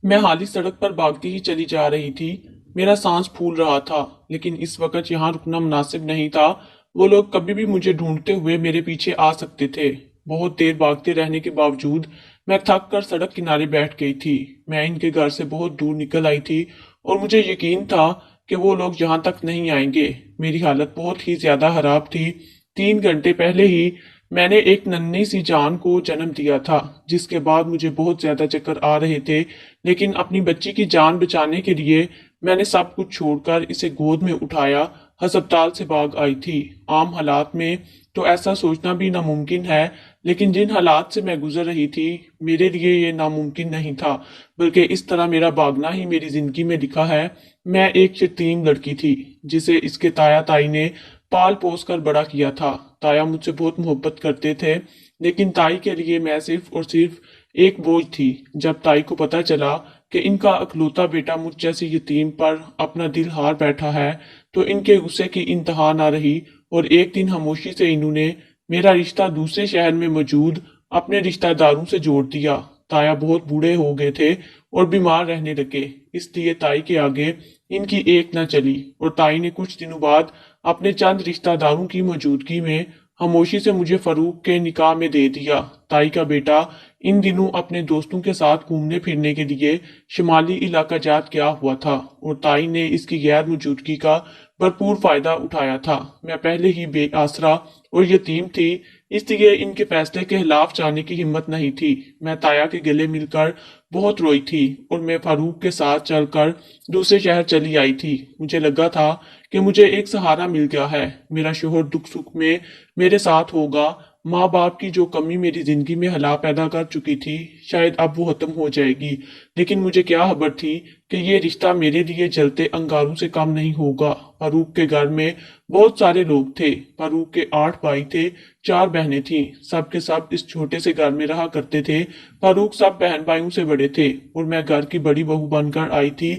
میں حالی سڑک پر بھاگتی ہی چلی جا رہی تھی۔ میرا سانس پھول رہا تھا، لیکن اس وقت یہاں رکنا مناسب نہیں تھا۔ وہ لوگ کبھی بھی مجھے ڈھونڈتے ہوئے میرے پیچھے آ سکتے تھے۔ بہت دیر بھاگتے رہنے کے باوجود میں تھک کر سڑک کنارے بیٹھ گئی تھی۔ میں ان کے گھر سے بہت دور نکل آئی تھی اور مجھے یقین تھا کہ وہ لوگ یہاں تک نہیں آئیں گے۔ میری حالت بہت ہی زیادہ خراب تھی۔ 3 گھنٹے پہلے ہی میں نے ایک ننھی سی جان کو جنم دیا تھا، جس کے بعد مجھے بہت زیادہ چکر آ رہے تھے، لیکن اپنی بچی کی جان بچانے کے لیے میں نے سب کچھ چھوڑ کر اسے گود میں اٹھایا، ہسپتال سے بھاگ آئی تھی۔ عام حالات میں تو ایسا سوچنا بھی ناممکن ہے، لیکن جن حالات سے میں گزر رہی تھی میرے لیے یہ ناممکن نہیں تھا، بلکہ اس طرح میرا بھاگنا ہی میری زندگی میں لکھا ہے۔ میں ایک یتیم لڑکی تھی جسے اس کے تایا تائی نے پال پوس کر بڑا کیا تھا۔ تایا مجھ سے بہت محبت کرتے تھے، لیکن تائی کے لیے میں صرف اور صرف ایک بوجھ تھی۔ جب تائی کو پتا چلا کہ ان کا اکلوتا بیٹا مجھ جیسی یتیم پر اپنا دل ہار بیٹھا ہے، تو ان کے غصے کی انتہا نہ رہی اور ایک دن خاموشی سے انہوں نے میرا رشتہ دوسرے شہر میں موجود اپنے رشتہ داروں سے جوڑ دیا۔ تایا بہت بوڑھے ہو گئے تھے اور بیمار رہنے لگے، اس لیے تائی کے آگے ان کی ایک نہ چلی، اور تائی نے کچھ دنوں بعد اپنے چند رشتہ داروں کی موجودگی میں خاموشی سے مجھے فاروق کے نکاح میں دے دیا۔ تائی کا بیٹا ان دنوں اپنے دوستوں کے ساتھ گھومنے پھرنے کے لیے شمالی علاقہ جات گیا ہوا تھا، اور تائی نے اس کی غیر موجودگی کا بھرپور فائدہ اٹھایا تھا۔ میں پہلے ہی بے آسرا اور یتیم تھی، اس لیے ان کے فیصلے کے خلاف جانے کی ہمت نہیں تھی۔ میں تایا کے گلے مل کر بہت روئی تھی اور میں فاروق کے ساتھ چل کر دوسرے شہر چلی آئی تھی۔ مجھے لگا تھا کہ مجھے ایک سہارا مل گیا ہے، میرا شوہر دکھ سکھ میں میرے ساتھ ہوگا، ماں باپ کی جو کمی میری زندگی میں ہلا پیدا کر چکی تھی شاید اب وہ ختم ہو جائے گی۔ لیکن مجھے کیا خبر تھی کہ یہ رشتہ میرے لیے جلتے انگاروں سے کم نہیں ہوگا۔ فاروق کے گھر میں بہت سارے لوگ تھے۔ فاروق کے 8 بھائی تھے، 4 بہنیں تھیں، سب کے سب اس چھوٹے سے گھر میں رہا کرتے تھے۔ فاروق سب بہن بھائیوں سے بڑے تھے اور میں گھر کی بڑی بہو بن کر آئی تھی،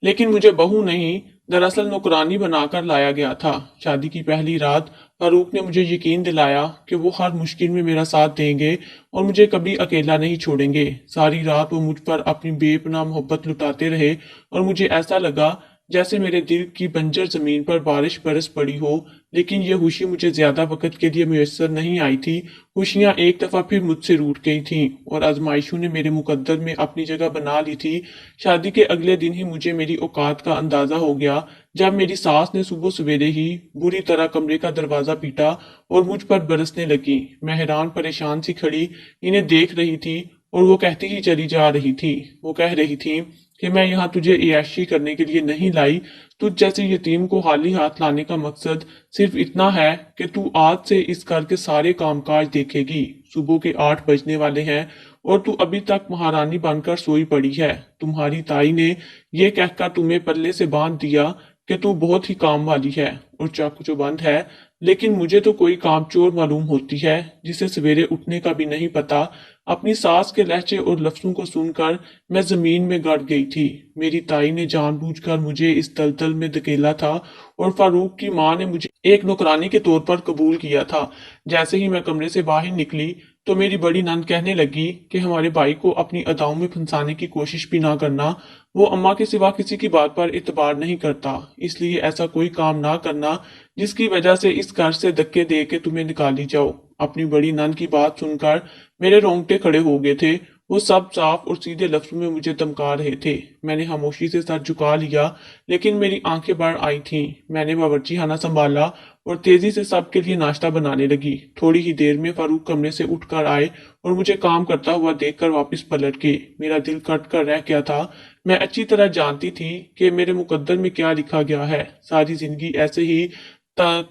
لیکن مجھے بہو نہیں، دراصل نوکرانی بنا کر لایا گیا تھا۔ شادی کی پہلی رات فاروق نے مجھے یقین دلایا کہ وہ ہر مشکل میں میرا ساتھ دیں گے اور مجھے کبھی اکیلا نہیں چھوڑیں گے۔ ساری رات وہ مجھ پر اپنی بے پناہ محبت لٹاتے رہے اور مجھے ایسا لگا جیسے میرے دل کی بنجر زمین پر بارش برس پڑی ہو، لیکن یہ خوشی مجھے زیادہ وقت کے لیے میسر نہیں آئی تھی۔ خوشیاں ایک دفعہ پھر مجھ سے روٹ گئی تھیں اور آزمائشوں نے میرے مقدر میں اپنی جگہ بنا لی تھی۔ شادی کے اگلے دن ہی مجھے میری اوقات کا اندازہ ہو گیا، جب میری ساس نے صبح سویرے ہی بری طرح کمرے کا دروازہ پیٹا اور مجھ پر برسنے لگی۔ میں حیران پریشان سی کھڑی انہیں دیکھ رہی تھی اور وہ کہتی ہی چلی جا رہی تھی۔ وہ کہہ رہی تھی کہ میں یہاں تجھے عیاشی کرنے کے لیے نہیں لائی، تجھ جیسے یتیم کو خالی ہاتھ لانے کا مقصد صرف اتنا ہے کہ تو آج سے اس گھر کے سارے کام کاج دیکھے گی۔ صبح کے 8 بجنے والے ہیں اور تو ابھی تک مہارانی بن کر سوئی پڑی ہے۔ تمہاری تائی نے یہ کہہ کر تمہیں پلے سے باندھ دیا کہ تو بہت ہی کام والی ہے اور چاق چوبند ہے، لیکن مجھے تو کوئی کام چور معلوم ہوتی ہے جسے سویرے اٹھنے کا بھی نہیں پتا۔ اپنی ساس کے لہجے اور لفظوں کو سن کر میں زمین میں گڑ گئی تھی۔ میری تائی نے جان بوجھ کر مجھے اس دلدل میں دھکیلا تھا اور فاروق کی ماں نے مجھے ایک نوکرانی کے طور پر قبول کیا تھا۔ جیسے ہی میں کمرے سے باہر نکلی تو میری بڑی نند کہنے لگی کہ ہمارے بھائی کو اپنی اداؤں میں پھنسانے کی کوشش بھی نہ کرنا، وہ اماں کے سوا کسی کی بات پر اعتبار نہیں کرتا، اس لیے ایسا کوئی کام نہ کرنا جس کی وجہ سے اس گھر سے دھکے دے کے تمہیں نکالی جاؤ۔ اپنی بڑی نند کی بات سن کر میرے رونگٹے کھڑے ہو گئے تھے۔ وہ سب صاف اور سیدھے لفظوں میں مجھے دھمکا رہے تھے۔ میں نے خاموشی سے سر جھکا لیا، لیکن میری آنکھیں بڑھ آئی تھیں۔ میں نے باورچی خانہ سنبھالا اور تیزی سے سب کے لیے ناشتہ بنانے لگی۔ تھوڑی ہی دیر میں فاروق کمرے سے اٹھ کر آئے اور مجھے کام کرتا ہوا دیکھ کر واپس پلٹ گئے۔ میرا دل کٹ کر رہ گیا تھا۔ میں اچھی طرح جانتی تھی کہ میرے مقدر میں کیا لکھا گیا ہے۔ ساری زندگی ایسے ہی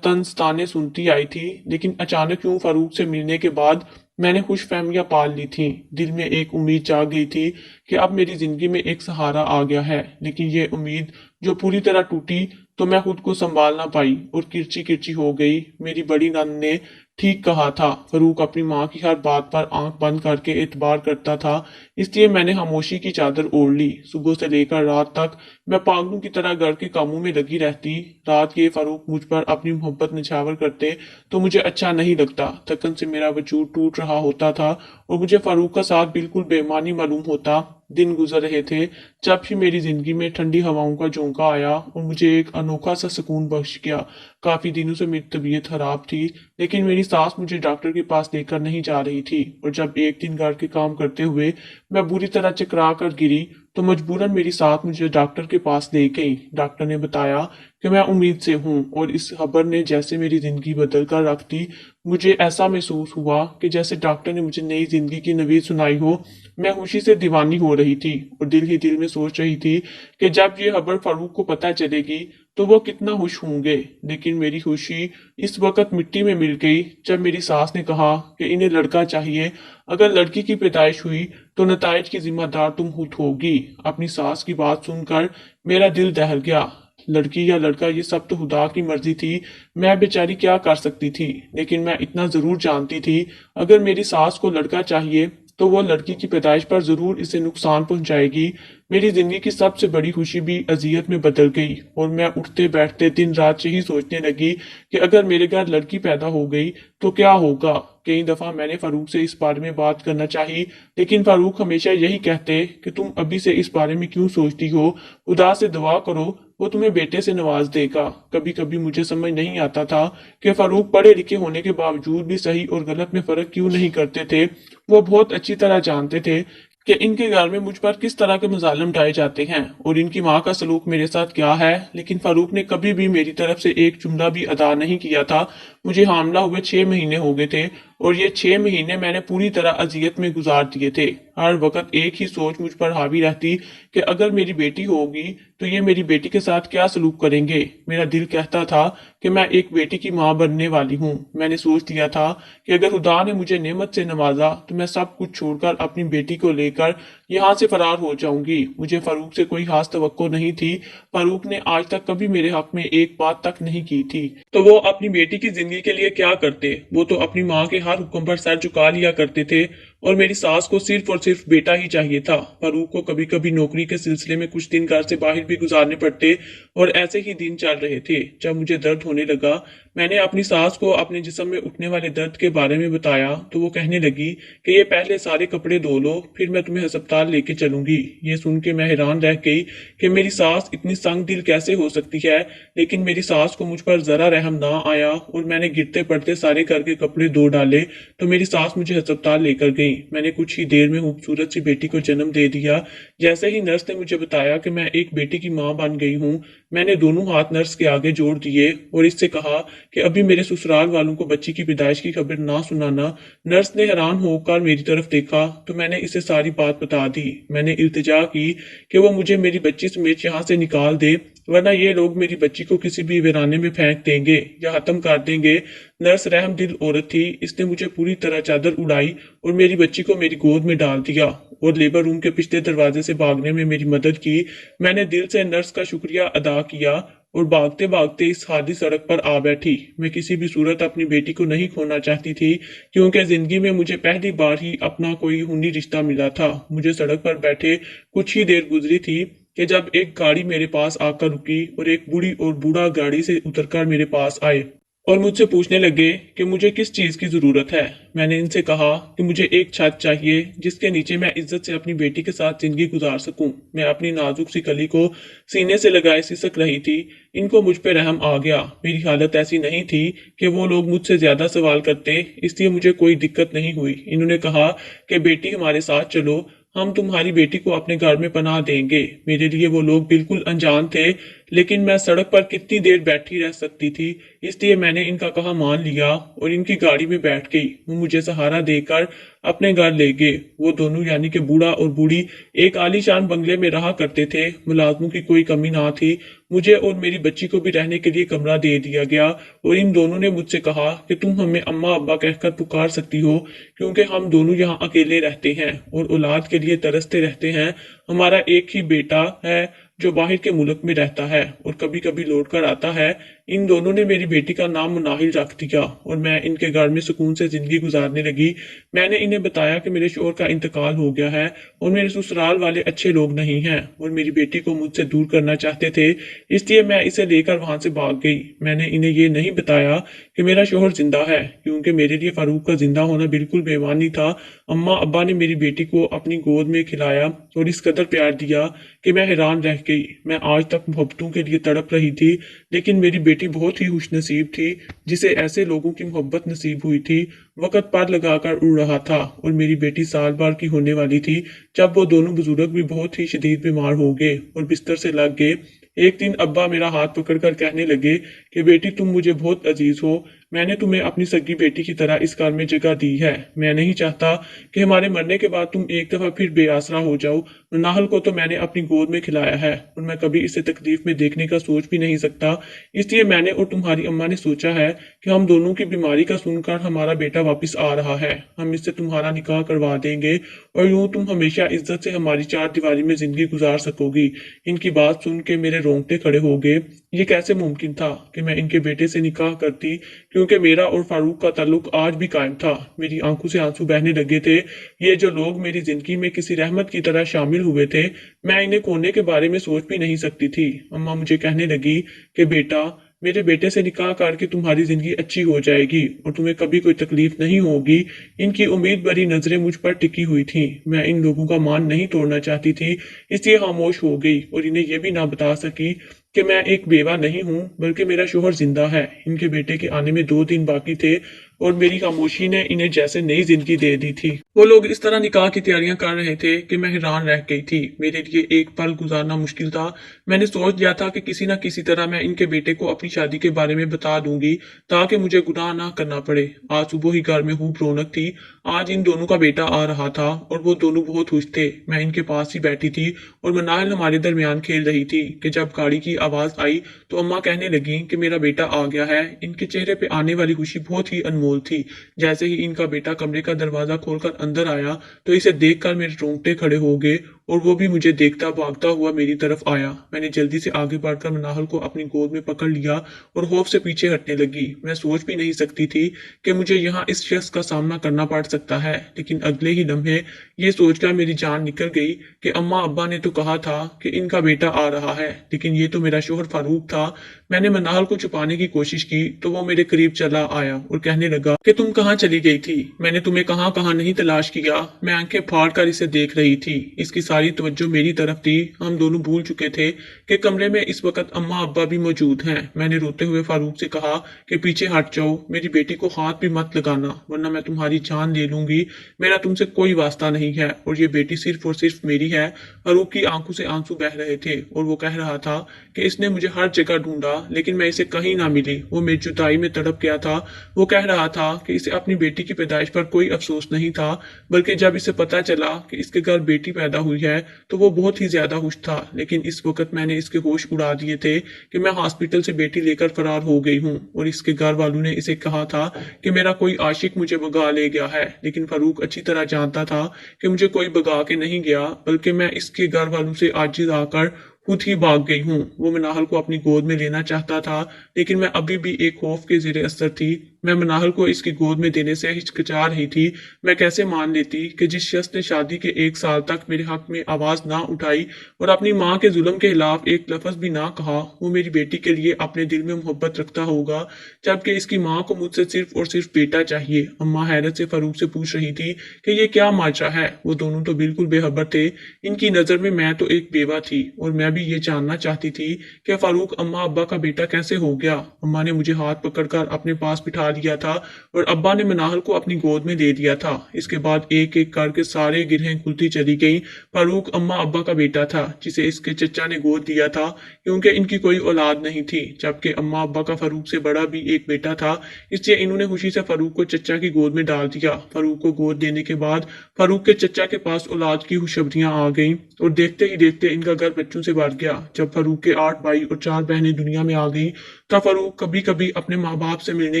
طنز تانے سنتی آئی تھی، لیکن اچانک یوں فاروق سے ملنے کے بعد میں نے خوش فہمیاں پال لی تھیں۔ دل میں ایک امید جاگ گئی تھی کہ اب میری زندگی میں ایک سہارا آ گیا ہے، لیکن یہ امید جو پوری طرح ٹوٹی تو میں خود کو سنبھال نہ پائی اور کرچی کرچی ہو گئی۔ میری بڑی نند نے ٹھیک کہا تھا، فاروق اپنی ماں کی ہر بات پر آنکھ بند کر کے اعتبار کرتا تھا، اس لیے میں نے خاموشی کی چادر اوڑھ لی۔ صبح سے لے کر رات تک میں پاگلوں کی طرح گھر کے کاموں میں لگی رہتی۔ رات کے فاروق مجھ پر اپنی محبت نچھاور کرتے تو مجھے اچھا نہیں لگتا۔ تھکن سے میرا وجود ٹوٹ رہا ہوتا تھا اور مجھے فاروق کا ساتھ بالکل بے معنی معلوم ہوتا۔ दिन गुजर रहे थे जब भी मेरी जिंदगी में ठंडी हवाओं का झोंका आया और मुझे एक अनोखा सा सुकून बख्श गया। काफी दिनों से मेरी तबीयत खराब थी, लेकिन मेरी सास मुझे डॉक्टर के पास लेकर नहीं जा रही थी, और जब एक दिन घर के काम करते हुए मैं बुरी तरह चकरा कर गिरी तो मजबूरन मेरी सास मुझे डॉक्टर के पास ले गई। डॉक्टर ने बताया कि मैं उम्मीद से हूँ, और इस खबर ने जैसे मेरी जिंदगी बदल कर रख दी। मुझे ऐसा महसूस हुआ कि जैसे डॉक्टर ने मुझे नई जिंदगी की नवीद सुनाई हो। मैं खुशी से दीवानी हो रही थी और दिल ही दिल में सोच रही थी कि जब ये खबर फारूक को पता चलेगी तो वो कितना खुश होंगे। लेकिन मेरी खुशी इस वक्त मिट्टी में मिल गई जब मेरी सास ने कहा कि इन्हें लड़का चाहिए। अगर लड़की की पैदाइश हुई तो नताइज की जिम्मेदार तुम खुद होगी। अपनी सास की बात सुनकर मेरा दिल दहल गया। लड़की या लड़का ये सब तो खुदा की मर्जी थी, मैं बेचारी क्या कर सकती थी। लेकिन मैं इतना जरूर जानती थी, अगर मेरी सास को लड़का चाहिए तो वो लड़की की पैदाइश पर जरूर इसे नुकसान पहुंचाएगी। मेरी जिंदगी की सबसे बड़ी खुशी भी अजियत में बदल गई, और मैं उठते बैठते दिन रात यही सोचने लगी कि अगर मेरे घर लड़की पैदा हो गई तो क्या होगा। कई दफा मैंने फारूक से इस बारे में बात करना चाही, लेकिन फारूक हमेशा यही कहते कि तुम अभी से इस बारे में क्यों सोचती हो, खुदा से दुआ करो, वो तुम्हें बेटे से नवाज देगा। कभी कभी मुझे समझ नहीं आता था कि फारूक पढ़े लिखे होने के बावजूद भी सही और गलत में फर्क क्यों नहीं करते थे। वो बहुत अच्छी तरह जानते थे कि इनके घर में मुझ पर किस तरह के मजालम ढाए जाते हैं और इनकी माँ का सलूक मेरे साथ क्या है। लेकिन फारूक ने कभी भी मेरी तरफ से एक जुमला भी अदा नहीं किया था। मुझे हामला हुए 6 महीने हो गए थे, और ये 6 महीने मैंने पूरी तरह अजियत में गुजार दिए थे। हर वक्त एक ही सोच मुझ पर हावी रहती कि अगर मेरी बेटी होगी तो ये मेरी बेटी के साथ क्या सलूक करेंगे। मेरा दिल कहता था कि मैं एक बेटी की माँ बनने वाली हूँ। मैंने सोच लिया था कि अगर खुदा ने मुझे नेमत से नवाजा तो मैं सब कुछ छोड़कर अपनी बेटी को लेकर यहाँ से फरार हो जाऊंगी। मुझे फारूक से कोई खास तवक्को नहीं थी। फारूक ने आज तक कभी मेरे हक में एक बात तक नहीं की थी, तो वो अपनी बेटी की जिंदगी के लिए क्या करते। वो तो अपनी माँ के हर हुक्म पर सर झुका लिया करते थे, और मेरी सास को सिर्फ और सिर्फ बेटा ही चाहिए था। फारूक को कभी कभी नौकरी के सिलसिले में कुछ दिन घर से बाहर भी गुजारने पड़ते, और ऐसे ही दिन चल रहे थे। जब मुझे दर्द होने लगा, मैंने अपनी सास को अपने जिस्म में उठने वाले दर्द के बारे में बताया, तो वो कहने लगी कि ये पहले सारे कपड़े धो लो, फिर मैं तुम्हें अस्पताल लेके चलूंगी। ये सुन के मैं हैरान रह गई कि मेरी सास इतनी संग दिल कैसे हो सकती है। लेकिन मेरी सास को मुझ पर जरा रहम ना आया, और मैंने गिरते पड़ते सारे घर के कपड़े धो डाले तो मेरी सास मुझे अस्पताल लेकर गई। मैंने कुछ ही देर में खूबसूरत सी बेटी को जन्म दे दिया। जैसे ही नर्स ने मुझे बताया कि मैं एक बेटी की मां बन गई हूँ, मैंने दोनों हाथ नर्स के आगे जोड़ दिए और इससे कहा कि अभी मेरे ससुराल वालों को बच्ची की पैदाइश की खबर ना सुनाना। नर्स ने हैरान होकर मेरी तरफ देखा तो मैंने इसे सारी बात बता दी। मैंने इल्तिजा की कि वो मुझे मेरी बच्ची समेत यहाँ से निकाल दे, वरना ये लोग मेरी बच्ची को किसी भी वीराने में फेंक देंगे या खत्म कर देंगे। नर्स रहम दिल औरत थी, इसने मुझे पूरी तरह चादर उड़ाई और मेरी बच्ची को मेरी गोद में डाल दिया और लेबर रूम के पिछले दरवाजे से भागने में मेरी मदद की। मैंने दिल से नर्स का शुक्रिया अदा किया और भागते भागते इस खाली सड़क पर आ बैठी। मैं किसी भी सूरत अपनी बेटी को नहीं खोना चाहती थी, क्योंकि जिंदगी में मुझे पहली बार ही अपना कोई खूनी रिश्ता मिला था। मुझे सड़क पर बैठे कुछ ही देर गुजरी थी कि जब एक गाड़ी मेरे पास आकर रुकी और एक बूढ़ी और बूढ़ा गाड़ी से उतरकर मेरे पास आए और मुझसे पूछने लगे कि मुझे किस चीज की जरूरत है। मैंने इनसे कहा कि मुझे एक छत चाहिए जिसके नीचे मैं इज्जत से अपनी बेटी के साथ जिंदगी गुजार सकूं। मैं अपनी नाजुक सी कली को सीने से लगाए सिसक रही थी। इनको मुझ पे रहम आ गया। मेरी हालत ऐसी नहीं थी कि वो लोग मुझसे ज्यादा सवाल करते, इसलिए मुझे कोई दिक्कत नहीं हुई। इन्होंने कहा कि बेटी हमारे साथ चलो, हम तुम्हारी बेटी को अपने घर में पनाह देंगे। मेरे लिए वो लोग बिल्कुल अनजान थे, लेकिन मैं सड़क पर कितनी देर बैठी रह सकती थी, इसलिए मैंने इनका कहा मान लिया और इनकी गाड़ी में बैठ गई। वो मुझे सहारा देकर अपने घर ले गए। वो दोनों यानी कि बूढ़ा और बूढ़ी एक आलीशान बंगले में रहा करते थे। मुलाजमों की कोई कमी ना थी। मुझे और मेरी बच्ची को भी रहने के लिए कमरा दे दिया गया और इन दोनों ने मुझसे कहा कि तुम हमें अम्मा अब्बा कहकर पुकार सकती हो, क्योंकि हम दोनों यहाँ अकेले रहते हैं और औलाद के लिए तरसते रहते हैं। हमारा एक ही बेटा है जो बाहर के मुल्क में रहता है और कभी कभी लौट कर आता है। इन दोनों ने मेरी बेटी का नाम मुनाहिल रख दिया और मैं इनके घर में सुकून से जिंदगी गुजारने लगी। मैंने इन्हें बताया कि मेरे शोहर का इंतकाल हो गया है और मेरे ससुराल वाले अच्छे लोग नहीं हैं और मेरी बेटी को मुझसे दूर करना चाहते थे, इसलिए मैं इसे लेकर वहां से भाग गई। मैंने इन्हें ये नहीं बताया कि मेरा शोहर जिंदा है, क्योंकि मेरे लिए फारूक का जिंदा होना बिल्कुल बेमानी था। अम्मा अब्बा ने मेरी बेटी को अपनी गोद में खिलाया और इस कदर प्यार दिया कि मैं हैरान रह गई। मैं आज तक मोहब्बतों के लिए तड़प रही थी, लेकिन मेरी बेटी बहुत ही खुशनसीब थी जिसे ऐसे लोगों की मोहब्बत नसीब हुई थी। वक्त पार लगाकर उड़ रहा था और मेरी बेटी साल भर की होने वाली थी जब वो दोनों बुजुर्ग भी बहुत ही शदीद बीमार हो गए और बिस्तर से लग गए। एक दिन अब्बा मेरा हाथ पकड़कर कहने लगे कि बेटी तुम मुझे बहुत अजीज हो, मैंने तुम्हें अपनी सगी बेटी की तरह इस घर में जगह दी है। मैं नहीं चाहता कि हमारे मरने के बाद तुम एक दफा फिर बेआसरा हो जाओ। नाहल को तो मैंने अपनी गोद में खिलाया है और मैं कभी इसे तकलीफ में देखने का सोच भी नहीं सकता, इसलिए मैंने और तुम्हारी अम्मा ने सोचा है कि हम दोनों की बीमारी का सुनकर हमारा बेटा वापस आ रहा है, हम इससे तुम्हारा निकाह करवा देंगे और यूं तुम हमेशा इज्जत से हमारी चार दीवारी में जिंदगी गुजार सकोगी। इनकी बात सुन के मेरे रोंगटे खड़े हो गए। ये कैसे मुमकिन था कि मैं इनके बेटे से निकाह करती, क्योंकि मेरा और फारूक का ताल्लुक आज भी कायम था। मेरी आंखों से आंसू बहने लगे थे। ये जो लोग मेरी जिंदगी में किसी रहमत की तरह शामिल हुए थे, मैं इन्हें खोने के बारे में सोच भी नहीं सकती थी। अम्मा मुझे कहने लगी कि बेटा मेरे बेटे से निकाह करके तुम्हारी जिंदगी अच्छी हो जाएगी और तुम्हें कभी कोई तकलीफ नहीं होगी। इनकी उम्मीद भरी नजरें मुझ पर टिकी हुई थीं। मैं इन लोगों का मान नहीं तोड़ना चाहती थी, इसलिए खामोश हो गई और इन्हें यह भी ना बता सकी कि मैं एक बेवा नहीं हूं, बल्कि मेरा शोहर जिंदा है। इनके बेटे के आने में 2 दिन बाकी थे और मेरी खामोशी ने इन्हें जैसे नई जिंदगी दे दी थी। वो लोग इस तरह निकाह की तैयारियां कर रहे थे कि मैं हैरान रह गई थी। मेरे लिए एक पल गुजारना मुश्किल था। मैंने सोच लिया था कि किसी न किसी तरह मैं इनके बेटे को अपनी शादी के बारे में बता दूंगी ताकि मुझे गुनाह ना करना पड़े। आज सुबह ही घर में खूब रौनक थी। आज इन दोनों का बेटा आ रहा था और वो दोनों बहुत खुश थे। मैं इनके पास ही बैठी थी और मनाहिल हमारे दरमियान खेल रही थी कि जब गाड़ी की आवाज आई तो अम्मा कहने लगी कि मेरा बेटा आ गया है। इनके चेहरे पे आने वाली खुशी बहुत ही अनमोल थी। जैसे ही इनका बेटा कमरे का दरवाजा खोलकर अंदर आया तो इसे देखकर मेरे रोंगटे खड़े हो गए और वो भी मुझे देखता भागता हुआ मेरी तरफ आया। मैंने जल्दी से आगे बढ़कर मनाहल को अपनी गोद में पकड़ लिया और खौफ से पीछे हटने लगी। मैं सोच भी नहीं सकती थी कि मुझे यहाँ इस शख्स का सामना करना पड़ सकता है, लेकिन अगले ही लम्हे ये सोचकर मेरी जान निकल गई कि अम्मा अब्बा ने तो कहा था कि इनका बेटा आ रहा है, लेकिन ये तो मेरा शोहर फारूक था। मैंने मनाहल को छुपाने की कोशिश की तो वो मेरे करीब चला आया और कहने लगा कि तुम कहाँ चली गई थी, मैंने तुम्हें कहाँ कहाँ नहीं तलाश किया। मैं आंखें फाड़ कर इसे देख रही थी। इसकी सारी तवज्जो मेरी तरफ थी। हम दोनों भूल चुके थे कि कमरे में इस वक्त अम्मा अब्बा भी मौजूद हैं। मैंने रोते हुए फारूक से कहा कि पीछे हट जाओ, मेरी बेटी को हाथ भी मत लगाना वरना मैं तुम्हारी जान ले लूंगी। मेरा तुमसे कोई वास्ता नहीं है और ये बेटी सिर्फ और सिर्फ मेरी है। फारूक की आंखों से आंसू बह रहे थे और वो कह रहा था कि इसने मुझे हर जगह ढूंढा लेकिन मैं इसे कहीं ना मिली। वो मेरी जुदाई में तड़प गया था। वो कह रहा था कि इसे अपनी बेटी की पैदाइश पर कोई अफसोस नहीं था, बल्कि जब इसे पता चला कि इसके घर बेटी पैदा हुई है तो वो बहुत ही ज्यादा खुश था। लेकिन इस वक्त मैंने इसके होश उड़ा दिए थे कि मैं हॉस्पिटल से बेटी लेकर फरार हो गई हूँ और इसके घर वालों ने इसे कहा था कि मेरा कोई आशिक मुझे भगा ले गया है। लेकिन फारूक अच्छी तरह जानता था कि मुझे कोई भगा के नहीं गया, बल्कि मैं इसके घर वालों से आजिज आकर खुद ही भाग गई हूँ। वो मनाहल को अपनी गोद में लेना चाहता था, लेकिन मैं अभी भी एक खौफ के जेरे असर थी। मैं मनाहल को इसकी गोद में देने से हिचकिचा रही थी। मैं कैसे मान लेती कि जिस शख्स ने शादी के 1 साल तक मेरे हक में आवाज ना उठाई और अपनी माँ के जुल्म के खिलाफ एक लफ्ज भी ना कहा, वो मेरी बेटी के लिए अपने दिल में मोहब्बत रखता होगा, जबकि इसकी माँ को मुझसे सिर्फ और सिर्फ बेटा चाहिए। अम्मा हैरत से फारूक से पूछ रही थी कि ये क्या माजरा है। वो दोनों तो बिल्कुल बेखबर थे। इनकी नजर में मैं तो एक बेवा थी और मैं भी ये जानना चाहती थी कि फारूक अम्मा अब्बा का बेटा कैसे हो गया। अम्मा ने मुझे हाथ पकड़कर अपने पास बिठा लिया था और अब्बा ने मनाहल को अपनी गोद में ले लिया था। इसके बाद एक एक करके सारे गिरहें खुलती चली गईं। फारूक अम्मा अब्बा का बेटा था जिसे इसके चचा ने गोद दिया था क्योंकि इनकी कोई औलाद नहीं थी, जबकि अम्मा अब्बा का फारूक से बड़ा भी एक बेटा था, इसलिए इन्होंने खुशी से फारूक को चचा की गोद में डाल दिया। फारूक को गोद देने के बाद फारूक के चचा के पास औलाद की खुशखबरियां आ गईं और देखते ही देखते इनका घर बच्चों से भर गया। जब फारूक के 8 भाई और 4 बहनें दुनिया में आ गईं तब फारूक कभी कभी अपने माँ बाप से मिलने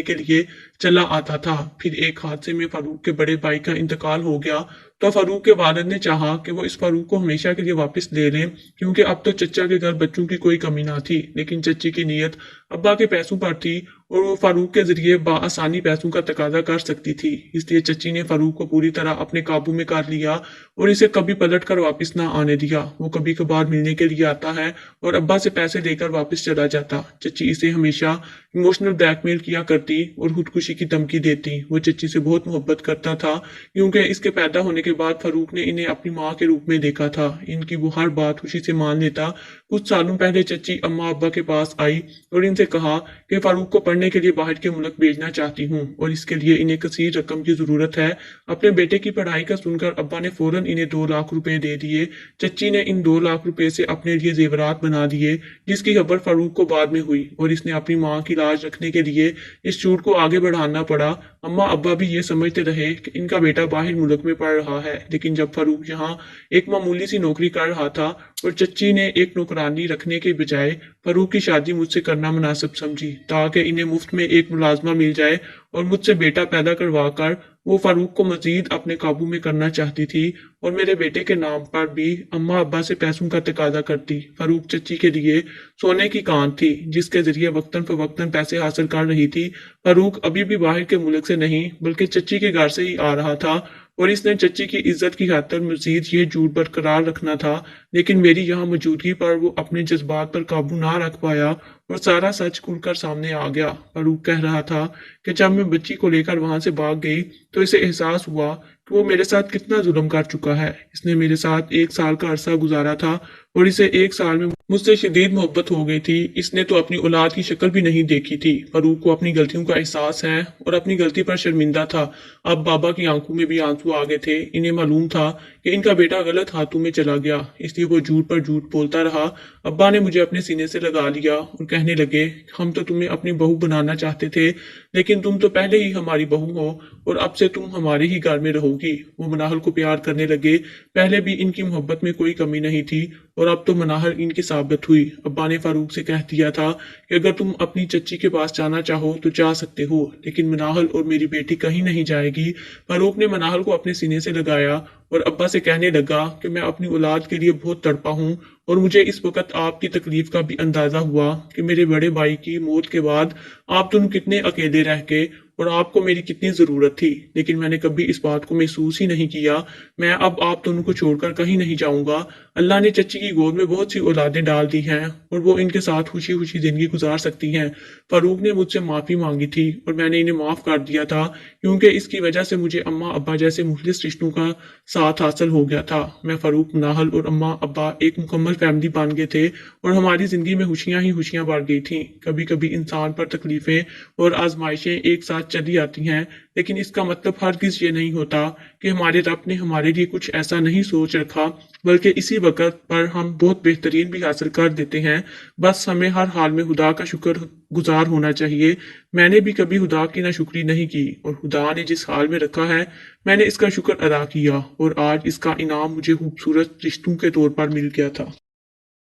के लिए चला आता था। फिर एक हादसे में फारूक के बड़े भाई का इंतकाल हो गया तो फारूक के वालिद ने चाहा कि वो इस फारूक को हमेशा के लिए वापस ले लें, क्योंकि अब तो चचा के घर बच्चों की कोई कमी ना थी। लेकिन चची की नीयत अब्बा के पैसों पर थी और वो फारूक के जरिए बआसानी पैसों का तकाजा कर सकती थी। इसलिए चची ने फारूक को पूरी तरह अपने काबू में कर लिया और इसे कभी पलट कर वापस ना आने दिया। वो कभी कभार मिलने के लिए आता है और अब्बा से पैसे लेकर वापस चला जाता। चची इसे हमेशा इमोशनल ब्लैकमेल किया करती और खुदकुशी की धमकी देती। वो चची से बहुत मोहब्बत करता था क्योंकि इसके पैदा होने के बाद फारूक ने इन्हें अपनी माँ के रूप में देखा था। इनकी वो हर बात खुशी से मान लेता। कुछ सालों पहले चची अम्मा अब्बा के पास आई और इनसे कहा कि फारूक को पढ़ने के लिए बाहर के मुल्क भेजना चाहती हूँ और इसके लिए इन्हें कसीर रकम की जरूरत है। अपने बेटे की पढ़ाई का सुनकर अब्बा ने फौरन इन्हें 2 लाख रुपए दे दिए। चची ने इन 2 लाख रुपए से अपने लिए जेवरात बना दिए, जिसकी खबर फारूक को बाद में हुई और इसने अपनी माँ की लाज रखने के लिए इस झूठ को आगे बढ़ाना पड़ा। अम्मा अब्बा भी ये समझते रहे कि इनका बेटा बाहर मुल्क में पढ़ रहा है, लेकिन जब फारूक यहाँ एक मामूली सी नौकरी कर रहा था और चच्ची ने एक नौकरानी रखने के बजाय फारूक की शादी मुझसे करना मुनासिब समझी ताकि इन्हें मुफ्त में एक मुलाजमा मिल जाए और मुझसे बेटा पैदा करवा कर वो फारूक को मजीद अपने काबू में करना चाहती थी और मेरे बेटे के नाम पर भी अम्मा अब्बा से पैसों का तकाजा करती। फारूक चच्ची के लिए सोने की कान थी जिसके जरिए वक्तन फवक्तन पैसे हासिल कर रही थी। फारूक अभी भी बाहर के मुल्क से नहीं बल्कि चच्ची के घर से ही आ रहा था और इसने चच्ची की इज्जत की खातिर मजीद ये झूठ बरकरार रखना था, लेकिन मेरी यहाँ मौजूदगी पर वो अपने जज्बात पर काबू ना रख पाया और सारा सच खुलकर सामने आ गया। फारूक कह रहा था कि जब मैं बच्ची को लेकर वहां से भाग गई तो इसे एहसास हुआ कि वो मेरे साथ कितना जुल्म कर चुका है। इसने मेरे साथ 1 साल का अरसा गुजारा था और इसे 1 साल में मुझसे शदीद मोहब्बत हो गई थी। इसने तो अपनी औलाद की शक्ल भी नहीं देखी थी। फारूक को अपनी गलतियों का एहसास है और अपनी गलती पर शर्मिंदा था। अब बाबा की आंखों में भी आंसू आ गए थे। इन्हें मालूम था कि इनका बेटा गलत हाथों में चला गया, इसलिए वो झूठ पर झूठ बोलता रहा। अब्बा ने मुझे अपने सीने से लगा लिया और कहने लगे, हम तो तुम्हें अपनी बहू बनाना चाहते थे, लेकिन तुम तो पहले ही हमारी बहू हो और अब से तुम हमारे ही घर में रहोगी। वो मनाहल को प्यार करने लगे। पहले भी इनकी मोहब्बत में कोई कमी नहीं थी और अब तो मनाहल इनकी साबित हुई। अब्बा ने फारूक से कह दिया था कि अगर तुम अपनी चच्ची के पास जाना चाहो तो जा सकते हो, लेकिन मनाहल और मेरी बेटी कहीं नहीं जाएगी। फारूक ने मनाहल को अपने सीने से लगाया और अब्बा से कहने लगा कि मैं अपनी औलाद के लिए बहुत तड़पा हूँ और मुझे इस वक्त आपकी तकलीफ का भी अंदाजा हुआ कि मेरे बड़े भाई की मौत के बाद आप दोनों कितने अकेले रह गए और आपको मेरी कितनी जरूरत थी, लेकिन मैंने कभी इस बात को महसूस ही नहीं किया। मैं अब आप दोनों को छोड़कर कहीं नहीं जाऊंगा। अल्लाह ने चच्ची की गोद में बहुत सी औलादें डाल दी हैं और वो इनके साथ खुशी खुशी जिंदगी गुजार सकती हैं। फारूक ने मुझसे माफी मांगी थी और मैंने इन्हें माफ कर दिया था क्योंकि इसकी वजह से मुझे अम्मा अब्बा जैसे मुखलिस रिश्तों का साथ हासिल हो गया था। मैं फारूक मनाहल और अम्मा अब्बा एक मुकम्मल फैमिली बन गए थे और हमारी जिंदगी में खुशियां ही खुशियां बढ़ गई थी। कभी कभी इंसान पर तकलीफें और आजमाइशें एक साथ चली आती हैं, लेकिन इसका मतलब हरगिज ये नहीं होता कि हमारे रब ने हमारे लिए कुछ ऐसा नहीं सोच रखा, बल्कि इसी वक्त पर हम बहुत बेहतरीन भी हासिल कर देते हैं। बस हमें हर हाल में खुदा का शुक्र गुजार होना चाहिए। मैंने भी कभी खुदा की नाशुक्री नहीं की और खुदा ने जिस हाल में रखा है मैंने इसका शुक्र अदा किया और आज इसका इनाम मुझे खूबसूरत रिश्तों के तौर पर मिल गया था।